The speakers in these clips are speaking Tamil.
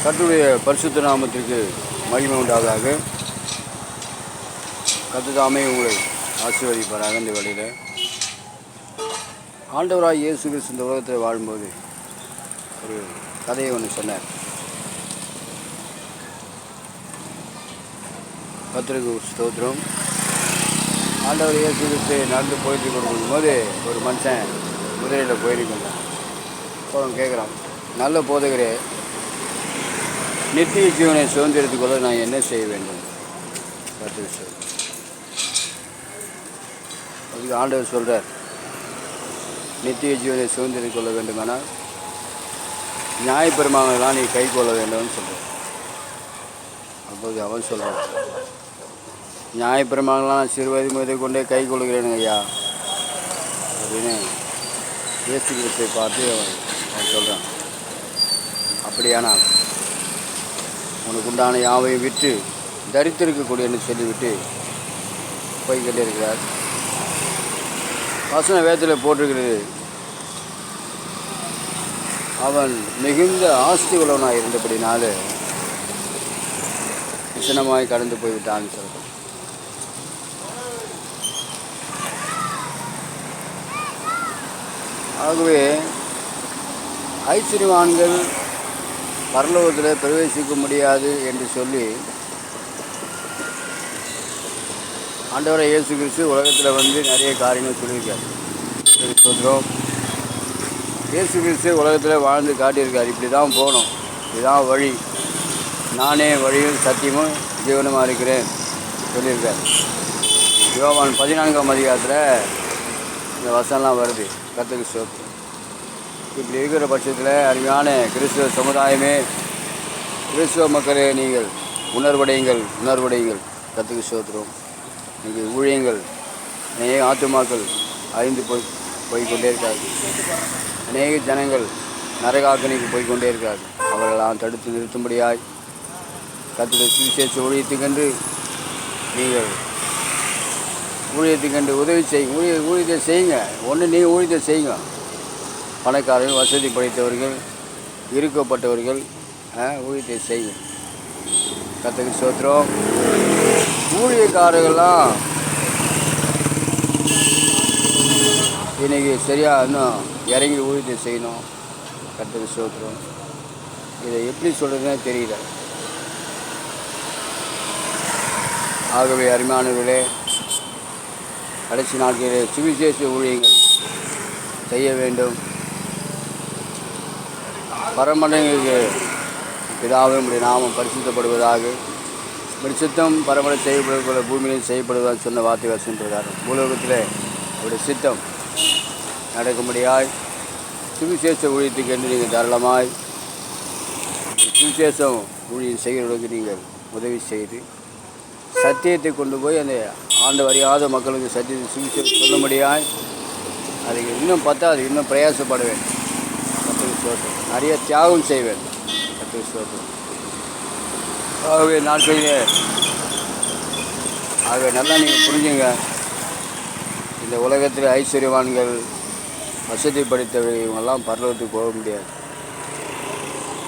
கர்த்தருடைய பரிசுத்த நாமத்திற்கு மகிமை உண்டாவதாக. கர்த்தர் தாமே உங்களை ஆசீர்வதிப்பாராக. இந்த வழியில் ஆண்டவராக இயேசு கிறிஸ்து இந்த உலகத்தில் வாழும்போது ஒரு கதையை ஒன்று சொன்னார். கர்த்தருக்கு ஸ்தோத்திரம். ஆண்டவர் இயேசு கிறிஸ்து நடந்து போயிட்டு கொடுக்கும்போது ஒரு மனுஷன் குதிரையில் போயிருக்காங்க. அப்புறம் கேட்குறான், நல்ல போதகரே, நித்திய ஜீவனை சுதந்திரத்துக்குள்ள நான் என்ன செய்ய வேண்டும்? கர்த்தர் அதுக்கு ஆண்டவர் சொல்கிறார், நித்திய ஜீவனை சுதந்திரம் கொள்ள வேண்டுமானால் நியாயப்பிரமாணங்கள்லாம் நீ கை கொள்ள வேண்டும்னு சொல்கிறார். அப்போது அவன் சொல்கிறான், நியாயப்பிரமாணங்கள்லாம் நான் சிறுவயது முதல் கொண்டே கை கொள்கிறேனுங்க ஐயா அப்படின்னு இயேசு கிறிஸ்துவை பார்த்து அவன் சொல்கிறான். அப்படியானால் உனக்கு உண்டான யாவையும் விட்டு தரித்திருக்கக்கூடியன்னு சொல்லிவிட்டு போய்கிட்டே இருக்கிறார். வசன வேதத்தில் போட்டிருக்கிறது, அவன் மிகுந்த ஆஸ்தி உள்ளவனாக இருந்தபடினால விசனமாய் கடந்து போய்விட்டான்னு சொல்கிறான். ஆகவே ஐஸ்வர்யவான்கள் பரலோகத்தில் பிரவேசிக்க முடியாது என்று சொல்லி ஆண்டவரை இயேசு கிறிஸ்து உலகத்தில் வந்து நிறைய காரியங்கள் சொல்லியிருக்காரு. சொல்கிறோம், இயேசு கிறிஸ்து உலகத்தில் வாழ்ந்து காட்டியிருக்கார். இப்படி தான் போகணும், இதுதான் வழி, நானே வழியும் சத்தியமும் ஜீவனமாக இருக்கிறேன் சொல்லியிருக்கார். யோவான் 14ஆம் அதிகாரத்தில் இந்த வசனம்லாம் வருது. கர்த்தருக்கு ஸ்தோத்திரம். இப்படி இருக்கிற பட்சத்தில் அருமையான கிறிஸ்துவ சமுதாயமே, கிறிஸ்துவ மக்களே, நீங்கள் உணர்வடையுங்கள். கர்த்தருக்கு ஸ்தோத்திரம். நீங்கள் ஊழியங்கள் அநேக ஆத்துமாக்கள் அழிந்து போய்கொண்டே இருக்கார்கள். அநேக ஜனங்கள் நரகாக்கணிக்கு போய்கொண்டே இருக்கார்கள். அவர்களெல்லாம் தடுத்து நிறுத்தும்படியாய் கர்த்தருடைய சுவிசேஷ ஊழியத்துக்கென்று நீங்கள் ஊழியத்துக்கென்று உதவி செய்யுங்க. ஊழியத்தை செய்யுங்க. ஒன்று நீங்கள் ஊழியத்தை செய்யுங்க. பணக்காரர்கள், வசதி படைத்தவர்கள், இருக்கப்பட்டவர்கள் ஊழியத்தை செய்யும். கர்த்தருக்கு ஸ்தோத்திரம். ஊழியக்காரர்கள்லாம் இன்றைக்கி சரியாக இன்னும் இறங்கி ஊழியத்தை செய்யணும். கர்த்தருக்கு ஸ்தோத்திரம். இதை எப்படி சொல்கிறதுனே தெரியல. ஆகவே அருமையானவர்களே, கடைசி நாட்களிலே சுவிசேஷ ஊழியங்கள் செய்ய வேண்டும். பரமண்டங்களுக்கு பிதாவே உம்முடைய நாமம் பரிசுத்தப்படுவதாக, இப்படி சித்தம் பரமடை செய்யப்படுவதை பூமியில் செய்யப்படுவதாக சொன்ன வார்த்தை வசனம் பிரகாரம் பூலோகத்தில் அவருடைய சித்தம் நடக்கும்படியாய் சுவிசேஷ ஊழியத்துக்கு என்று நீங்கள் தாராளமாய் சுவிசேஷம் ஊழியம் செய்கிறவர்களுக்கு நீங்கள் உதவி செய்து சத்தியத்தை கொண்டு போய் அந்த ஆண்டு அறியாத மக்களுக்கு சத்தியத்தை சுவிசேஷம் சொல்லும்படியாய் அதுக்கு இன்னும் பத்தாது, இன்னும் பிரயாசப்பட வேண்டும். கர்த்தருக்கு ஸ்தோத்திரம். நிறைய தியாகம் செய்வேன். கர்த்தருக்கு ஸ்தோத்திரம். ஆகவே நாட்களிலே நல்லா நீங்கள் புரிஞ்சுங்க. இந்த உலகத்தில் ஐஸ்வர்யவான்கள், வசதி படைத்தவர்கள், இவங்கெல்லாம் பரலோகத்துக்கு போக முடியாது.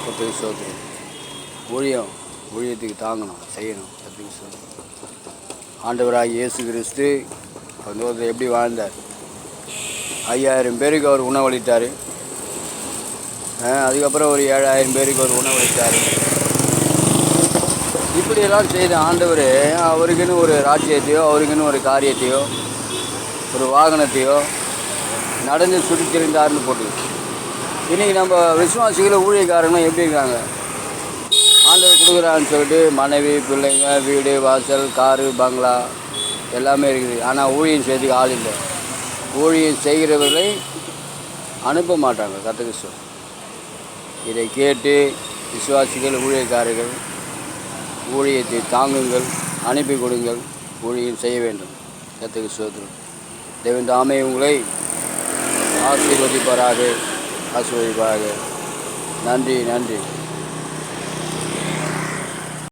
கர்த்தருக்கு ஸ்தோத்திரம். ஊழியத்துக்கு தாங்கணும், செய்யணும். கர்த்தருக்கு ஸ்தோத்திரம். ஆண்டவராக இயேசு கிறிஸ்து அந்த உலகத்தில் எப்படி வாழ்ந்தார்? 5000 பேருக்கு அவர் உணவளித்தார். அதுக்கப்புறம் ஒரு 7000 பேருக்கு அவர் உணவளித்தார். இப்படியெல்லாம் செய்த ஆண்டவர் அவருக்குன்னு ஒரு ராஜ்யத்தையோ, அவருக்குன்னு ஒரு காரியத்தையோ, ஒரு வாகனத்தையோ நடந்து சுற்றி திரிந்தார்னு போட்டு. இன்றைக்கி நம்ம விசுவாசிகளை ஊழியக்காரங்களும் எப்படி இருக்காங்க? ஆண்டவர் கொடுக்குறான்னு சொல்லிட்டு மனைவி, பிள்ளைங்க, வீடு, வாசல், காரு, பங்களா எல்லாமே இருக்குது. ஆனால் ஊழியம் செய்யறதுக்கு ஆள் இல்லை. ஊழியம் செய்கிறவர்களை அனுப்ப மாட்டாங்க. கர்த்தருக்கு ஸ்தோத்திரம். இதை கேட்டு விசுவாசிகள், ஊழியக்காரர்கள் ஊழியத்தை தாங்குங்கள், அனுப்பி கொடுங்கள், ஊழியம் செய்ய வேண்டும். கர்த்தருக்கு ஸ்தோத்திரம். தேவன் தாமே உங்களை ஆசீர்வதிப்பாராக. நன்றி.